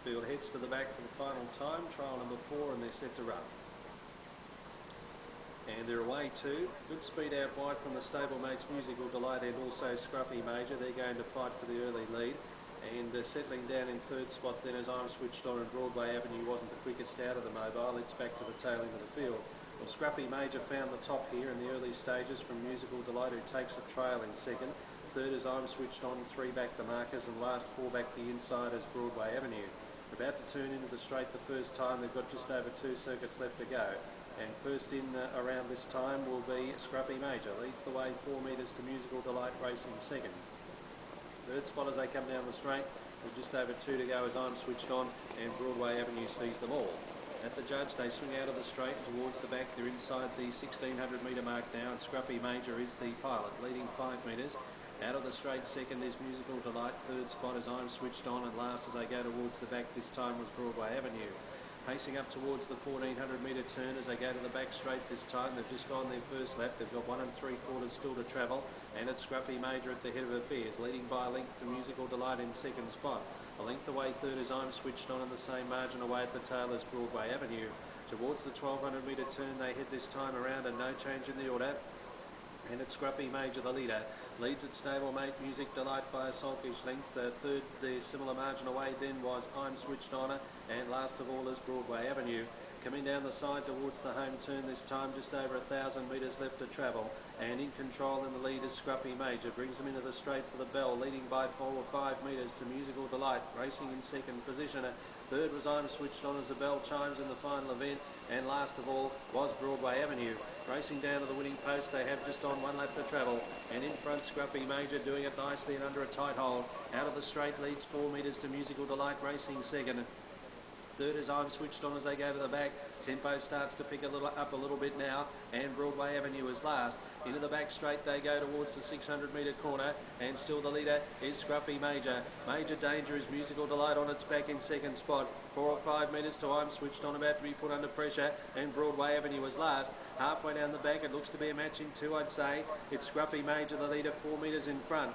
field heads to the back for the final time. Trial number 4, and they're set to run. And they're away too. Good speed out wide from the stablemates Musical Delight and also Scruffy Major. They're going to fight for the early lead. And settling down in third spot then as I'm Switched On, and Broadway Avenue wasn't the quickest out of the mobile. It's back to the tail end of the field. Well, Scruffy Major found the top here in the early stages from Musical Delight, who takes a trail in second. Third is I'm Switched On, 3 back the markers, and last 4 back the inside as Broadway Avenue. About to turn into the straight the first time. They've got just over 2 circuits left to go. And first in around this time will be Scruffy Major. Leads the way 4 metres to Musical Delight racing second. Third spot as they come down the straight, with just over 2 to go as I'm Switched On, and Broadway Avenue sees them all. At the judge, they swing out of the straight towards the back. They're inside the 1600 metre mark now, and Scruffy Major is the pilot, leading 5 metres. Out of the straight second is Musical Delight. Third spot as I'm Switched On, and last as they go towards the back this time was Broadway Avenue. Pacing up towards the 1400 metre turn as they go to the back straight this time. They've just gone their first lap. They've got 1 3/4 still to travel, and it's Scruffy Major at the head of affairs, leading by a length to Musical Delight in second spot. A length away third is I'm Switched On, and the same margin away at the tail as Broadway Avenue. Towards the 1200 metre turn they head this time around, and no change in the order. And it's Scruffy Major the leader. Leads at stablemate Music Delight by a sulkish length. Third, the similar margin away then was I'm Switched On, and last of all is Broadway Avenue. Coming down the side towards the home turn this time, just over 1,000 metres left to travel. And in control in the lead is Scruffy Major. Brings them into the straight for the bell, leading by 4 or 5 metres to Musical Delight, racing in second position. Third was I'm Switched On as the bell chimes in the final event. And last of all was Broadway Avenue. Racing down to the winning post, they have just on 1 lap to travel. And in front, Scruffy Major doing it nicely and under a tight hold. Out of the straight leads 4 metres to Musical Delight, racing second. Third is I'm Switched On as they go to the back. Tempo starts to pick up a little bit now, and Broadway Avenue is last. Into the back straight they go towards the 600 metre corner, and still the leader is Scruffy Major. Major danger is Musical Delight on its back in second spot. 4 or 5 metres to I'm Switched On, about to be put under pressure, and Broadway Avenue is last. Halfway down the back, it looks to be a match in 2, I'd say. It's Scruffy Major, the leader, 4 metres in front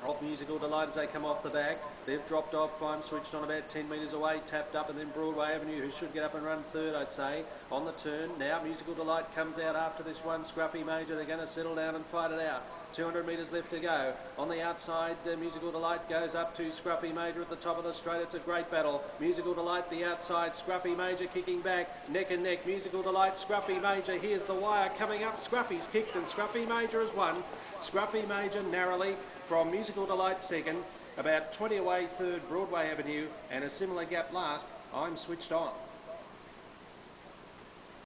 of Musical Delight as they come off the back. They've dropped off. I'm Switched On about 10 metres away, tapped up, and then Broadway Avenue, who should get up and run third, I'd say, on the turn. Now Musical Delight comes out after this one. Scruffy Major, they're going to settle down and fight it out. 200 metres left to go. On the outside, Musical Delight goes up to Scruffy Major at the top of the straight. It's a great battle. Musical Delight the outside, Scruffy Major kicking back, neck and neck. Musical Delight, Scruffy Major. Here's the wire coming up. Scruffy's kicked and Scruffy Major has won. Scruffy Major narrowly from Musical Delight second, about 20 away third Broadway Avenue, and a similar gap last, I'm Switched On.